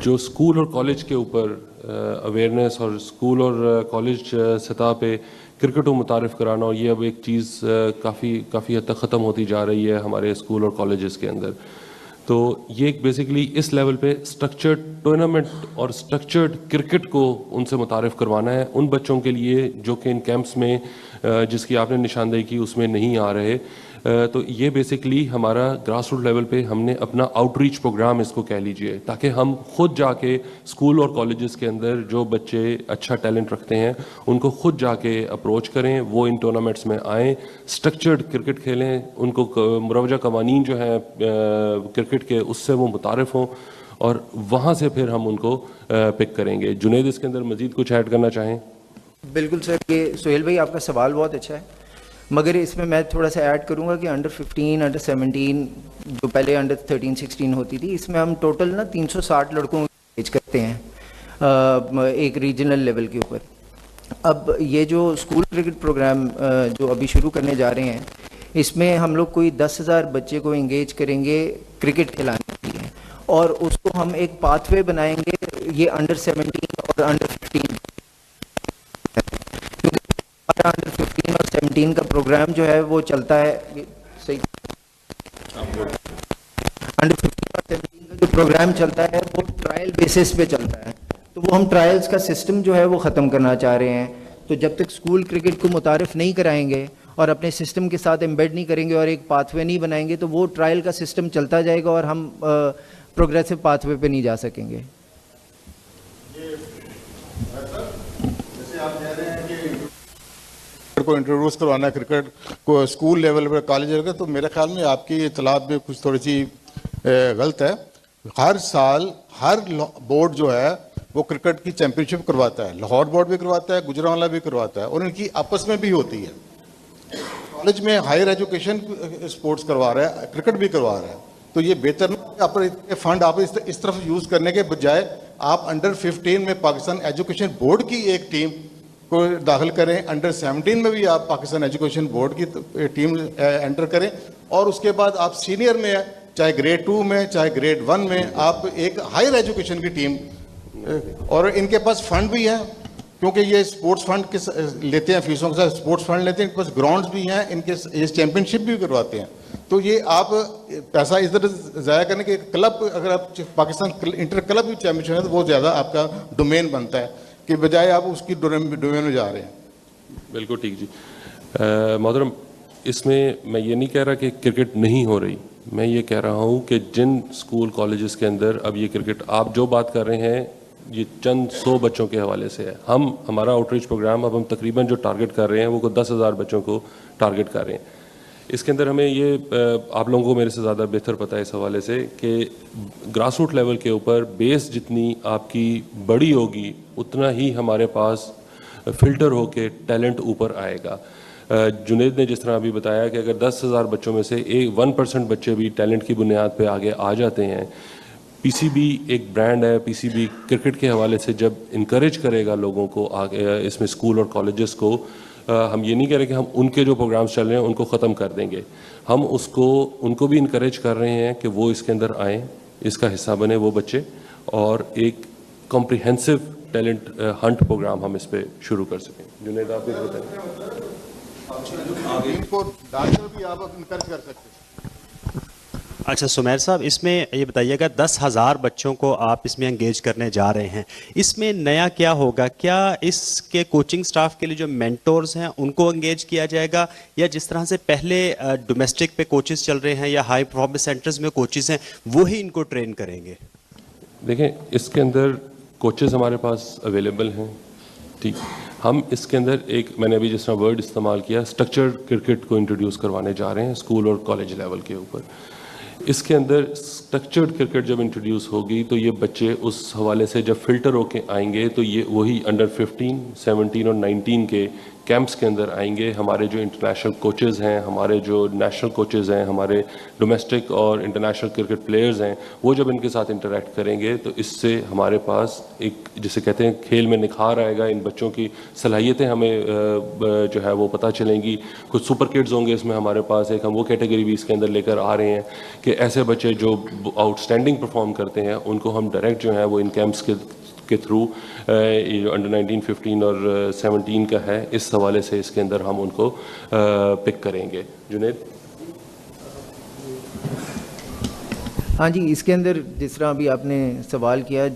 जो स्कूल और कॉलेज के ऊपर अवेयरनेस और स्कूल और कॉलेज सतह पे क्रिकेट को मुतारिफ़ कराना, और ये अब एक चीज़ काफ़ी हद तक ख़त्म होती जा रही है हमारे स्कूल और कॉलेजेस के अंदर। तो ये बेसिकली इस लेवल पे स्ट्रक्चर्ड टूर्नामेंट और स्ट्रक्चर्ड क्रिकेट को उनसे मुतारिफ़ करवाना है उन बच्चों के लिए जो कि इन कैंप्स में जिसकी आपने निशानदेही की उसमें नहीं आ रहे। तो ये बेसिकली हमारा ग्रास रूट लेवल पे हमने अपना आउटरीच प्रोग्राम इसको कह लीजिए, ताकि हम खुद जाके स्कूल और कॉलेजेस के अंदर जो बच्चे अच्छा टैलेंट रखते हैं उनको खुद जाके अप्रोच करें, वो इन टूर्नामेंट्स में आएँ, स्ट्रक्चर्ड क्रिकेट खेलें, उनको मुरवजा कवानीन जो है क्रिकेट के उससे वो मुतारिफ़ हों, और वहाँ से फिर हम उनको पिक करेंगे। जुनैद इसके अंदर मज़ीद कुछ ऐड करना चाहें? बिल्कुल सर, ये सोहेल भाई आपका सवाल बहुत अच्छा है, मगर इसमें मैं थोड़ा सा ऐड करूंगा कि अंडर 15, अंडर 17 जो पहले अंडर 13, 16 होती थी, इसमें हम टोटल ना 360 लड़कों को एंगेज करते हैं एक रीजनल लेवल के ऊपर। अब ये जो स्कूल क्रिकेट प्रोग्राम जो अभी शुरू करने जा रहे हैं, इसमें हम लोग कोई 10,000 बच्चे को एंगेज करेंगे क्रिकेट खिलाने के लिए, और उसको हम एक पाथवे बनाएंगे ये अंडर 17 और अंडर 15, अंडर 15 और 17 का प्रोग्राम जो है वो चलता है, सही, अंडर 15 और 17 का जो प्रोग्राम चलता है वो ट्रायल बेसिस पे चलता है। तो वो हम ट्रायल्स का सिस्टम जो है वो ख़त्म करना चाह रहे हैं। तो जब तक स्कूल क्रिकेट को मुतारिफ नहीं कराएंगे और अपने सिस्टम के साथ एम्बेड नहीं करेंगे और एक पाथवे नहीं बनाएंगे, तो वो ट्रायल का सिस्टम चलता जाएगा और हम प्रोग्रेसिव पाथवे पे नहीं जा सकेंगे। को इंट्रोड्यूस करवाना है क्रिकेट को स्कूल लेवल पर, कॉलेज लेवल पर, तो मेरे ख्याल में आपकी इतलात में कुछ थोड़ी सी गलत है। हर साल हर बोर्ड जो है वो क्रिकेट की चैंपियनशिप करवाता है, लाहौर बोर्ड भी करवाता है, गुजरांवाला भी करवाता है, और इनकी आपस में भी होती है। कॉलेज में हायर एजुकेशन स्पोर्ट्स करवा रहा है, क्रिकेट भी करवा रहा है, तो ये बेहतर नहीं फंड आप इस तरफ यूज करने के बजाय आप अंडर 15 में पाकिस्तान एजुकेशन बोर्ड की एक टीम को दाखिल करें, अंडर 17 में भी आप पाकिस्तान एजुकेशन बोर्ड की टीम एंटर करें, और उसके बाद आप सीनियर में चाहे ग्रेड 2 में चाहे ग्रेड 1 में आप एक हायर एजुकेशन की टीम, और इनके पास फंड भी है क्योंकि ये स्पोर्ट्स फंड के लेते हैं, फीसों के साथ स्पोर्ट्स फंड लेते हैं, इनके पास ग्राउंड्स भी हैं, इनके ये चैंपियनशिप भी करवाते हैं। तो ये आप पैसा इधर ज़ाया करने के क्लब, अगर आप पाकिस्तान इंटर क्लब भी चैंपियनशिप है तो वो ज़्यादा आपका डोमेन बनता है कि बजाय आप उसकी डोमेन में जा रहे हैं। बिल्कुल ठीक जी। मोहतरम, इसमें मैं ये नहीं कह रहा कि क्रिकेट नहीं हो रही, मैं ये कह रहा हूँ कि जिन स्कूल कॉलेजेस के अंदर अब ये क्रिकेट आप जो बात कर रहे हैं ये चंद 100 बच्चों के हवाले से है। हमारा आउटरीच प्रोग्राम अब हम तकरीबन जो टारगेट कर रहे हैं वो 10,000 बच्चों को टारगेट कर रहे हैं। इसके अंदर हमें ये आप लोगों को मेरे से ज़्यादा बेहतर पता है इस हवाले से कि ग्रास रूट लेवल के ऊपर बेस जितनी आपकी बड़ी होगी उतना ही हमारे पास फ़िल्टर होके टैलेंट ऊपर आएगा। जुनैद ने जिस तरह अभी बताया कि अगर 10,000 बच्चों में से 1% बच्चे भी टैलेंट की बुनियाद पे आगे आ जाते हैं, पीसीबी एक ब्रांड है, पीसीबी क्रिकेट के हवाले से जब इनकरेज करेगा लोगों को आगे इसमें स्कूल और कॉलेजेस को, हम ये नहीं कह रहे कि हम उनके जो प्रोग्राम्स चल रहे हैं उनको ख़त्म कर देंगे, हम उनको भी इनकरेज कर रहे हैं कि वो इसके अंदर आएँ, इसका हिस्सा बने वो बच्चे, और एक कॉम्प्रिहेंसिव टैलेंट हंट प्रोग्राम हम इस पर शुरू कर सकें। जुनैद आप भी बताएं। इनको डालकर भी आप इनकरेज कर सकते हैं। अच्छा सुमेर साहब, इसमें ये बताइएगा 10,000 बच्चों को आप इसमें एंगेज करने जा रहे हैं, इसमें नया क्या होगा? क्या इसके कोचिंग स्टाफ के लिए जो मेंटोर्स हैं उनको एंगेज किया जाएगा, या जिस तरह से पहले डोमेस्टिक पे कोचेस चल रहे हैं या हाई परफॉर्मेंस सेंटर्स में कोचेस हैं वो ही इनको ट्रेन करेंगे? देखें, इसके अंदर कोचेस हमारे पास अवेलेबल हैं, ठीक। हम इसके अंदर मैंने अभी जिस तरह वर्ड इस्तेमाल किया, स्ट्रक्चर्ड क्रिकेट को इंट्रोड्यूस करवाने जा रहे हैं स्कूल और कॉलेज लेवल के ऊपर। इसके अंदर स्ट्रक्चर्ड क्रिकेट जब इंट्रोड्यूस होगी तो ये बच्चे उस हवाले से जब फिल्टर होके आएंगे तो ये वही अंडर 15, 17 और 19 के कैंप्स के अंदर आएंगे। हमारे जो इंटरनेशनल कोचेस हैं, हमारे जो नेशनल कोचेस हैं, हमारे डोमेस्टिक और इंटरनेशनल क्रिकेट प्लेयर्स हैं, वो जब इनके साथ इंटरेक्ट करेंगे तो इससे हमारे पास एक, जिसे कहते हैं, खेल में निखार आएगा। इन बच्चों की सलाहियतें हमें जो है वो पता चलेंगी। कुछ सुपर किड्स होंगे इसमें हमारे पास, एक हम वो कैटेगरी भी इसके अंदर लेकर आ रहे हैं कि ऐसे बच्चे जो आउटस्टैंडिंग परफॉर्म करते हैं उनको हम डायरेक्ट जो है वो इन कैंप्स के थ्रू अंडर 19, 15 और 17 का है, इस हवाले से इसके अंदर हम उनको पिक करेंगे। जुनेद। हाँ जी, इसके अंदर जिस तरह अभी आपने सवाल किया,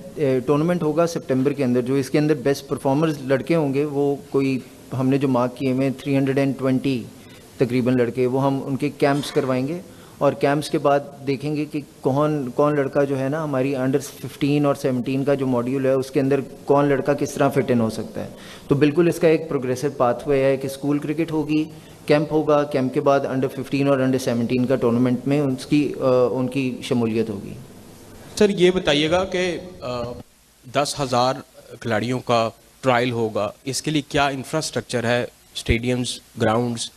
टूर्नामेंट होगा सितंबर के अंदर। जो इसके अंदर बेस्ट परफॉर्मर्स लड़के होंगे वो कोई हमने जो मार्क किए हुए 320 तकरीबन लड़के, वो हम उनके कैंप्स करवाएंगे और कैंप्स के बाद देखेंगे कि कौन लड़का जो है ना हमारी अंडर 15 और 17 का जो मॉड्यूल है उसके अंदर कौन लड़का किस तरह फिट इन हो सकता है। तो बिल्कुल इसका एक प्रोग्रेसिव पाथवे है कि स्कूल क्रिकेट होगी, कैंप होगा, कैंप के बाद अंडर 15 और अंडर 17 का टूर्नामेंट में उनकी शमूलियत होगी। सर ये बताइएगा कि 10,000 खिलाड़ियों का ट्रायल होगा, इसके लिए क्या इंफ्रास्ट्रक्चर है, स्टेडियम्स, ग्राउंड्स,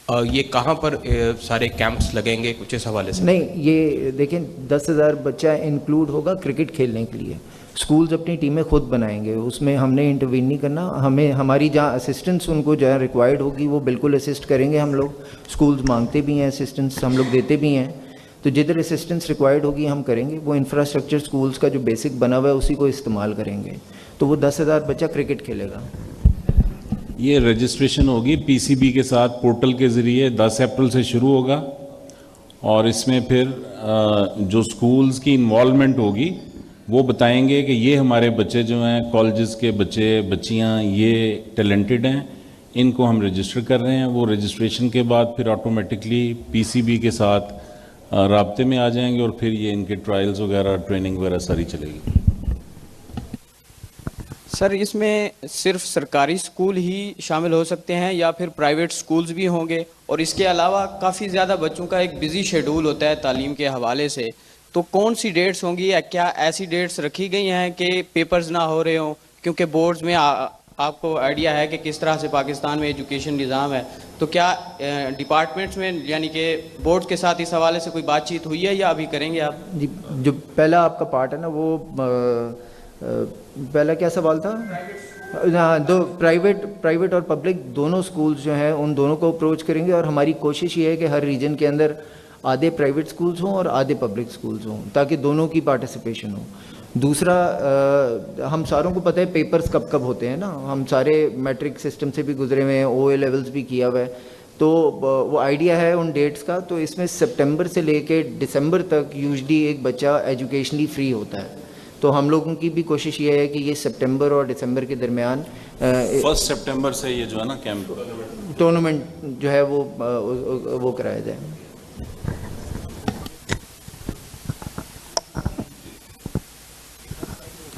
ये कहाँ पर सारे कैंप्स लगेंगे, कुछ इस हवाले से? नहीं, ये देखें 10,000 बच्चा इंक्लूड होगा क्रिकेट खेलने के लिए। स्कूल्स अपनी टीमें खुद बनाएंगे, उसमें हमने इंटरवीन नहीं करना। हमें हमारी जहाँ असिस्टेंस उनको जहाँ रिक्वायर्ड होगी वो बिल्कुल असिस्ट करेंगे हम लोग। स्कूल्स मांगते भी हैं असिस्टेंस, हम लोग देते भी हैं, तो जिधर असिस्टेंस रिक्वायर्ड होगी हम करेंगे। वो इंफ्रास्ट्रक्चर स्कूल्स का जो बेसिक बना हुआ है उसी को इस्तेमाल करेंगे, तो वो 10,000 बच्चा क्रिकेट खेलेगा। ये रजिस्ट्रेशन होगी पीसीबी के साथ पोर्टल के ज़रिए 10 अप्रैल से शुरू होगा और इसमें फिर जो स्कूल्स की इन्वॉल्वमेंट होगी वो बताएंगे कि ये हमारे बच्चे जो हैं, कॉलेजेस के बच्चे बच्चियां, ये टैलेंटेड हैं, इनको हम रजिस्टर कर रहे हैं। वो रजिस्ट्रेशन के बाद फिर ऑटोमेटिकली पीसीबी के साथ राब्ते में आ जाएंगे और फिर ये इनके ट्रायल्स वगैरह, ट्रेनिंग वगैरह सारी चलेगी। सर इसमें सिर्फ सरकारी स्कूल ही शामिल हो सकते हैं या फिर प्राइवेट स्कूल्स भी होंगे? और इसके अलावा काफ़ी ज़्यादा बच्चों का एक बिज़ी शेड्यूल होता है तालीम के हवाले से, तो कौन सी डेट्स होंगी या क्या ऐसी डेट्स रखी गई हैं कि पेपर्स ना हो रहे हों? क्योंकि बोर्ड्स में आपको आइडिया है कि किस तरह से पाकिस्तान में एजुकेशन निज़ाम है, तो क्या डिपार्टमेंट्स में यानी कि बोर्ड के साथ इस हवाले से कोई बातचीत हुई है या अभी करेंगे आप? जी, जो पहला आपका पार्ट है ना वो पहला क्या सवाल था? हाँ, दो प्राइवेट और पब्लिक दोनों स्कूल्स जो हैं उन दोनों को अप्रोच करेंगे और हमारी कोशिश ये है कि हर रीजन के अंदर आधे प्राइवेट स्कूल्स हों और आधे पब्लिक स्कूल्स हों ताकि दोनों की पार्टिसिपेशन हो। दूसरा, हम सारों को पता है पेपर्स कब कब होते हैं ना, हम सारे मैट्रिक सिस्टम से भी गुजरे हुए हैं, ओए लेवल्स भी किया हुआ है, तो वो आइडिया है उन डेट्स का। तो इसमें सितंबर से लेके दिसंबर तक यूजुअली एक बच्चा एजुकेशनली फ्री होता है, तो हम लोगों की भी कोशिश ये है कि ये सितंबर और दिसंबर के दरमियान 1 सितंबर से ये जो है ना कैंप टूर्नामेंट जो है वो कराया जाए।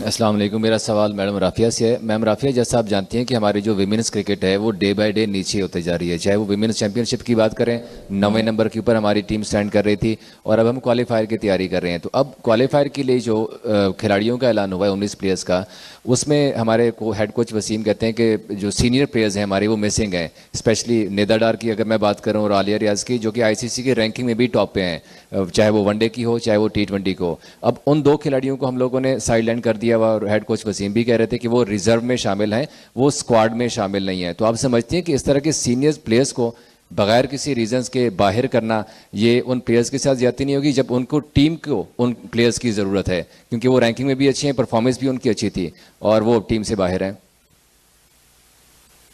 अस्सलाम वालेकुम। मेरा सवाल मैडम राफिया से है। मैम राफिया, जैसा आप जानती हैं कि हमारी जो विमेंस क्रिकेट है वो डे बाय डे नीचे होते जा रही है। चाहे वो विमेंस चैंपियनशिप की बात करें, 9वें नंबर के ऊपर हमारी टीम स्टैंड कर रही थी और अब हम क्वालिफायर की तैयारी कर रहे हैं। तो अब क्वालिफायर के लिए जो खिलाड़ियों का ऐलान हुआ है 19 प्लेयर्स का, उसमें हमारे हेड कोच वसीम कहते हैं कि जो सीनियर प्लेयर्स हैं हमारे वो मिसिंग हैं। स्पेशली नेदा डार की अगर मैं बात करूँ और आलिया रियाज की, जो कि आईसीसी की रैंकिंग में भी टॉप पे हैं, चाहे वो वनडे की हो चाहे वो T20 को। अब उन 2 खिलाड़ियों को हम लोगों ने साइडलाइन कर दिया हुआ और हेड कोच वसीम भी कह रहे थे कि वो रिजर्व में शामिल हैं, वो स्क्वाड में शामिल नहीं है। तो आप समझते हैं कि इस तरह के सीनियर प्लेयर्स को बगैर किसी रीजंस के बाहर करना, ये उन प्लेयर्स के साथ ज्यादती नहीं होगी जब उनको टीम को उन प्लेयर्स की ज़रूरत है, क्योंकि वो रैंकिंग में भी अच्छे हैं, परफॉर्मेंस भी उनकी अच्छी थी और वो टीम से बाहर हैं?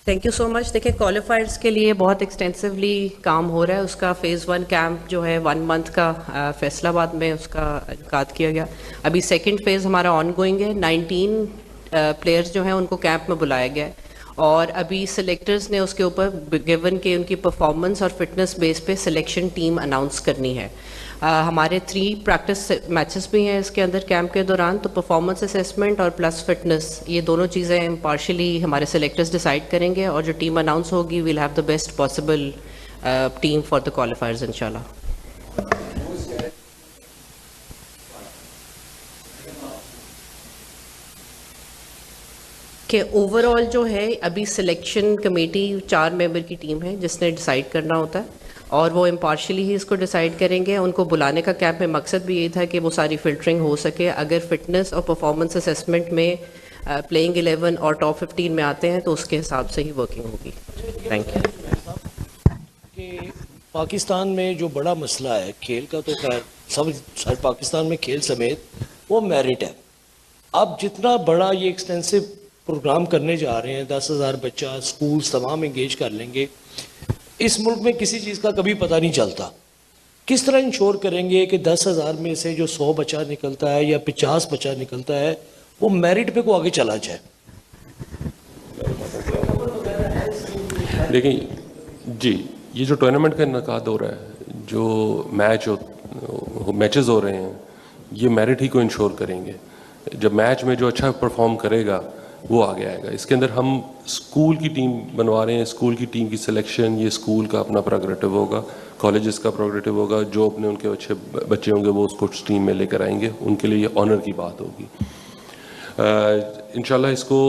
Thank you so much. देखिए, क्वालिफायर्स के लिए बहुत एक्सटेंसिवली काम हो रहा है। उसका फ़ेज़ 1 कैंप जो है 1 मंथ का फैसलाबाद में उसका इनकाद किया गया। अभी सेकंड फेज़ हमारा ऑन गोइंग है। 19 प्लेयर्स जो हैं उनको कैंप में बुलाया गया है और अभी सिलेक्टर्स ने उसके ऊपर गिवन के उनकी परफॉर्मेंस और फिटनेस बेस पे सिलेक्शन टीम अनाउंस करनी है। हमारे 3 प्रैक्टिस मैचेस भी हैं इसके अंदर कैंप के दौरान, तो परफॉर्मेंस असेसमेंट और प्लस फिटनेस, ये दोनों चीज़ें इम्पार्शियली हमारे सिलेक्टर्स डिसाइड करेंगे और जो टीम अनाउंस होगी will have the best possible team for the क्वालिफायर्स इंशाल्लाह। कि ओवरऑल जो है अभी सिलेक्शन कमेटी 4 मेंबर की टीम है जिसने डिसाइड करना होता है और वो इम्पार्शली ही इसको डिसाइड करेंगे। उनको बुलाने का कैंप में मकसद भी यही था कि वो सारी फिल्टरिंग हो सके। अगर फिटनेस और परफॉर्मेंस असेसमेंट में प्लेइंग 11 और टॉप 15 में आते हैं तो उसके हिसाब से ही वर्किंग होगी। Thank you. कि पाकिस्तान में जो बड़ा मसला है खेल का, तो खैर सब पाकिस्तान में खेल समेत वो मेरिट है। अब जितना बड़ा ये एक्सटेंसिव प्रोग्राम करने जा रहे हैं, 10,000 बच्चा स्कूल्स तमाम इंगेज कर लेंगे। इस मुल्क में किसी चीज़ का कभी पता नहीं चलता। किस तरह इंश्योर करेंगे कि 10,000 में से जो 100 बच्चा निकलता है या 50 बच्चा निकलता है वो मेरिट पे को आगे चला जाए? देखिए जी, ये जो टूर्नामेंट का इनकाद हो रहा है, जो मैचेस हो रहे हैं, ये मेरिट ही को इंश्योर करेंगे। जब मैच में जो अच्छा परफॉर्म करेगा वो आगे आएगा। इसके अंदर हम स्कूल की टीम बनवा रहे हैं। स्कूल की टीम की सिलेक्शन ये स्कूल का अपना प्रोग्रेटिव होगा, कॉलेजेस का प्रोग्रेटिव होगा। जो अपने उनके अच्छे बच्चे होंगे वो उसको टीम में लेकर आएंगे, उनके लिए ये ऑनर की बात होगी। इंशाल्लाह इसको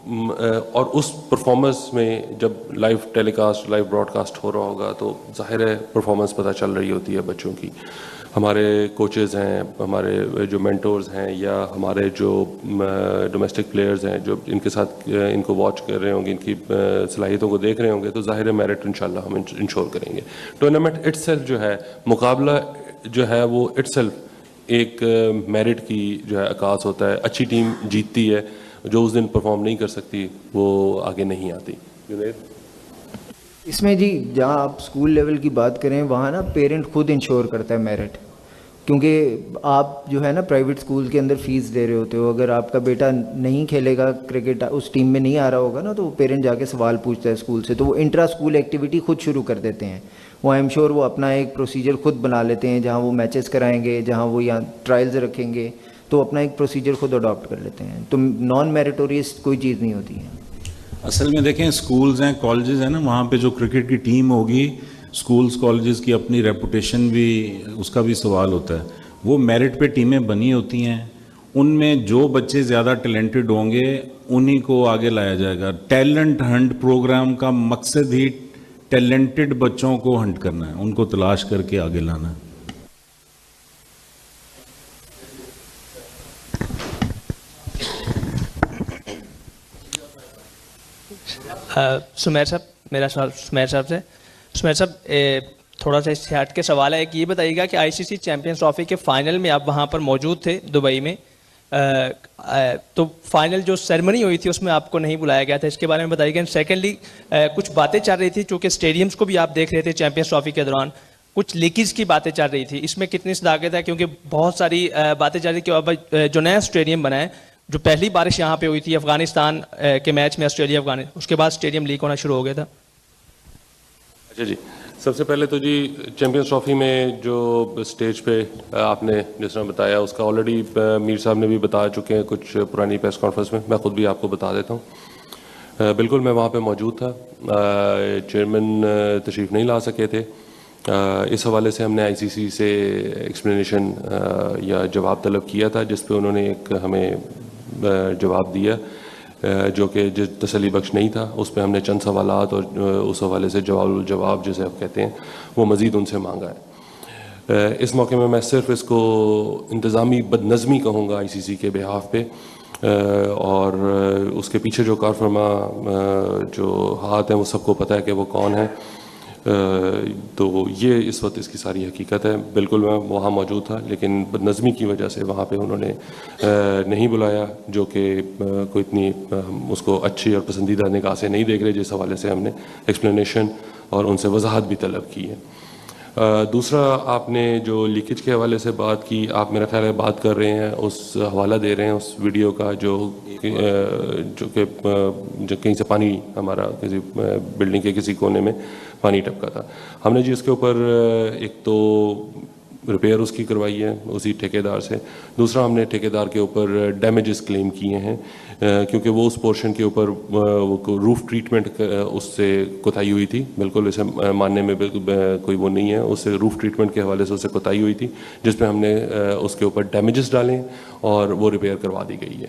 और उस परफॉर्मेंस में जब लाइव टेलीकास्ट, लाइव ब्रॉडकास्ट हो रहा होगा तो जाहिर है परफॉर्मेंस पता चल रही होती है बच्चों की। हमारे कोचेज़ हैं, हमारे जो मेंटोर्स हैं या हमारे जो डोमेस्टिक प्लेयर्स हैं जो इनके साथ इनको वॉच कर रहे होंगे, इनकी सलाहियतों को देख रहे होंगे, तो ज़ाहिर है मेरिट इंशाल्लाह हम इंश्योर करेंगे। टूर्नामेंट इट्सेल्फ जो है, मुकाबला जो है वो इट्सेल्फ एक मेरिट की जो है अकास होता है। अच्छी टीम जीतती है, जो उस दिन परफॉर्म नहीं कर सकती वो आगे नहीं आती। जुनैद, इसमें जी जहाँ आप स्कूल लेवल की बात करें वहाँ ना पेरेंट खुद इंश्योर करता है मेरिट, क्योंकि आप जो है ना प्राइवेट स्कूल के अंदर फ़ीस दे रहे होते हो। अगर आपका बेटा नहीं खेलेगा क्रिकेट, उस टीम में नहीं आ रहा होगा ना, तो पेरेंट जाके सवाल पूछता है स्कूल से, तो वो इंट्रा स्कूल एक्टिविटी खुद शुरू कर देते हैं। वो आई एम श्योर वो अपना एक प्रोसीजर खुद बना लेते हैं, जहाँ वो मैचेस कराएंगे, जहाँ वो यहाँ ट्रायल्स रखेंगे, तो अपना एक प्रोसीजर खुद अडॉप्ट कर लेते हैं। तो नॉन मेरिटोरियस कोई चीज़ नहीं होती है। असल में देखें, स्कूल्स हैं, कॉलेजेस हैं ना, वहाँ पे जो क्रिकेट की टीम होगी, स्कूल्स कॉलेजेस की अपनी रेपुटेशन भी, उसका भी सवाल होता है। वो मेरिट पे टीमें बनी होती हैं, उनमें जो बच्चे ज़्यादा टैलेंटेड होंगे उन्हीं को आगे लाया जाएगा। टैलेंट हंट प्रोग्राम का मकसद ही टैलेंटेड बच्चों को हंट करना है, उनको तलाश करके आगे लाना है। सुमेर साहब, मेरा सवाल सुमेर साहब से। सुमेर साहब, थोड़ा सा इससे हट के सवाल है कि ये बताइएगा कि आईसीसी चैंपियंस ट्रॉफी के फाइनल में आप वहाँ पर मौजूद थे दुबई में, तो फाइनल जो सेरेमनी हुई थी उसमें आपको नहीं बुलाया गया था, इसके बारे में बताइएगा। एंड सेकेंडली, कुछ बातें चल रही थी चूँकि स्टेडियम्स को भी आप देख रहे थे चैंपियंस ट्रॉफी के दौरान, कुछ लीकेज की बातें चल रही थी, इसमें कितनी सदाकत है? क्योंकि बहुत सारी बातें चल रही कि अब जो नया स्टेडियम बना है, जो पहली बारिश यहाँ पे हुई थी अफगानिस्तान के मैच में, ऑस्ट्रेलिया अफगानिस्तान, उसके बाद स्टेडियम लीक होना शुरू हो गया था। अच्छा जी, सबसे पहले तो जी चैंपियंस ट्रॉफी में जो स्टेज पे आपने जिस तरह बताया उसका ऑलरेडी मीर साहब ने भी बता चुके हैं कुछ पुरानी प्रेस कॉन्फ्रेंस में, मैं ख़ुद भी आपको बता देता हूँ। बिल्कुल मैं वहाँ पे मौजूद था, चेयरमैन तशरीफ़ नहीं ला सके थे। इस हवाले से हमने आईसीसी से एक्सप्लेनेशन या जवाब तलब किया था, जिस पे उन्होंने एक हमें जवाब दिया जो कि तसल्ली बख्श नहीं था। उस पर हमने चंद सवालात और उस हवाले से जवाब जिसे आप कहते हैं वो मज़ीद उनसे मांगा है। इस मौके में मैं सिर्फ इसको इंतज़ामी बदनज़मी कहूँगा आईसीसी के बिहाफ पे, और उसके पीछे जो कारफरमा जो हाथ हैं वो सबको पता है कि वो कौन है। तो ये इस वक्त इसकी सारी हकीकत है। बिल्कुल मैं वहाँ मौजूद था, लेकिन बदनज़मी की वजह से वहाँ पे उन्होंने नहीं बुलाया, जो कि कोई इतनी उसको अच्छी और पसंदीदा निगाह से नहीं देख रहे, जिस हवाले से हमने एक्सप्लेनेशन और उनसे वजाहत भी तलब की है। दूसरा, आपने जो लीकेज के हवाले से बात की, आप मेरा ख्याल है बात कर रहे हैं, उस हवाला दे रहे हैं उस वीडियो का जो कि कहीं से पानी हमारा किसी बिल्डिंग के किसी कोने में पानी टपका था। हमने जी उसके ऊपर एक तो रिपेयर उसकी करवाई है उसी ठेकेदार से, दूसरा हमने ठेकेदार के ऊपर डैमेजेस क्लेम किए हैं क्योंकि वो उस पोर्शन के ऊपर वो रूफ ट्रीटमेंट उससे कोताही हुई थी। बिल्कुल इसे मानने में कोई वो नहीं है, उससे रूफ ट्रीटमेंट के हवाले से उससे कोताही हुई थी, जिस पे हमने उसके ऊपर डैमेजेस डाले और वो रिपेयर करवा दी गई है।